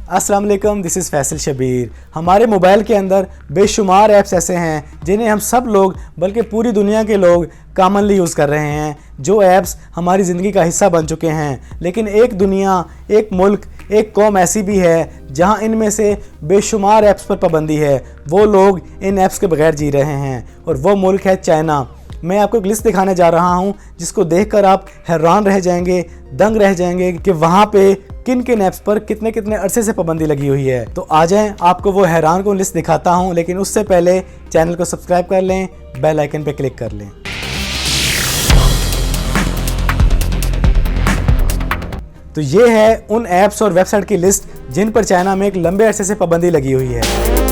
अस्सलाम वालेकुम, this is Faisal Shabir. हमारे मोबाइल के अंदर बेशुमार ऐप्स ऐसे हैं जिन्हें हम सब लोग बल्कि पूरी दुनिया के लोग कॉमनली यूज़ कर रहे हैं। जो ऐप्स हमारी ज़िंदगी का हिस्सा बन चुके हैं। लेकिन एक दुनिया, एक मुल्क, एक कौम ऐसी भी है जहां इनमें से बेशुमार ऐप्स पर पाबंदी है। वो लोग इन ऐप्स के बगैर जी रहे हैं और वो मुल्क है चाइना। मैं आपको एक लिस्ट दिखाने जा रहा हूं जिसको देखकर आप हैरान रह जाएंगे, दंग रह जाएंगे कि वहां पे किन किन ऐप्स पर कितने कितने अरसे से पाबंदी लगी हुई है। तो आ जाएं, आपको वो हैरान को लिस्ट दिखाता हूं, लेकिन उससे पहले चैनल को सब्सक्राइब कर लें, बेल आइकन पे क्लिक कर लें। तो ये है उन ऐप्स और वेबसाइट की लिस्ट जिन पर चाइना में एक लंबे अरसे से पाबंदी लगी हुई है।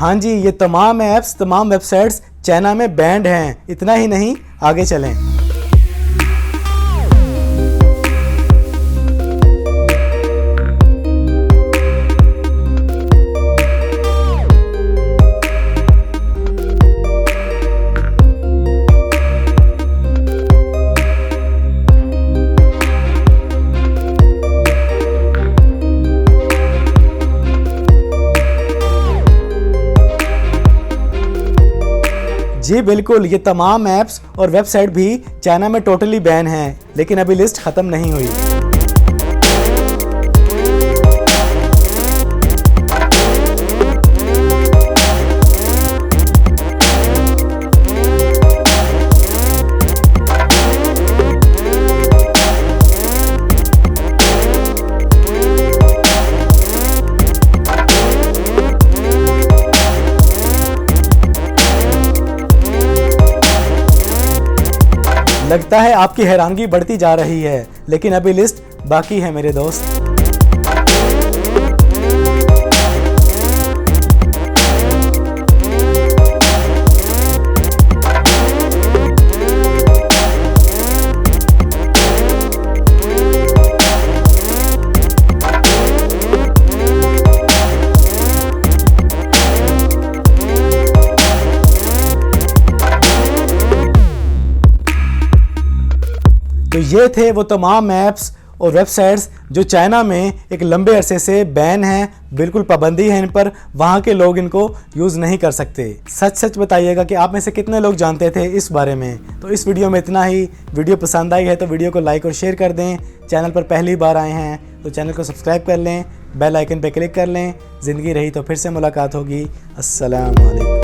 हाँ जी, ये तमाम ऐप्स, तमाम वेबसाइट्स चाइना में बैंड हैं। इतना ही नहीं, आगे चलें। जी बिल्कुल, ये तमाम ऐप्स और वेबसाइट भी चाइना में टोटली बैन हैं, लेकिन अभी लिस्ट ख़त्म नहीं हुई। लगता है आपकी हैरानगी बढ़ती जा रही है, लेकिन अभी लिस्ट बाकी है मेरे दोस्त। तो ये थे वो तमाम ऐप्स और वेबसाइट्स जो चाइना में एक लंबे अरसे से बैन हैं, बिल्कुल पाबंदी है इन पर। वहाँ के लोग इनको यूज़ नहीं कर सकते। सच सच बताइएगा कि आप में से कितने लोग जानते थे इस बारे में। तो इस वीडियो में इतना ही। वीडियो पसंद आई है तो वीडियो को लाइक और शेयर कर दें। चैनल पर पहली बार आए हैं तो चैनल को सब्सक्राइब कर लें, बेल आइकन पर क्लिक कर लें। ज़िंदगी रही तो फिर से मुलाकात होगी। अस्सलाम वालेकुम।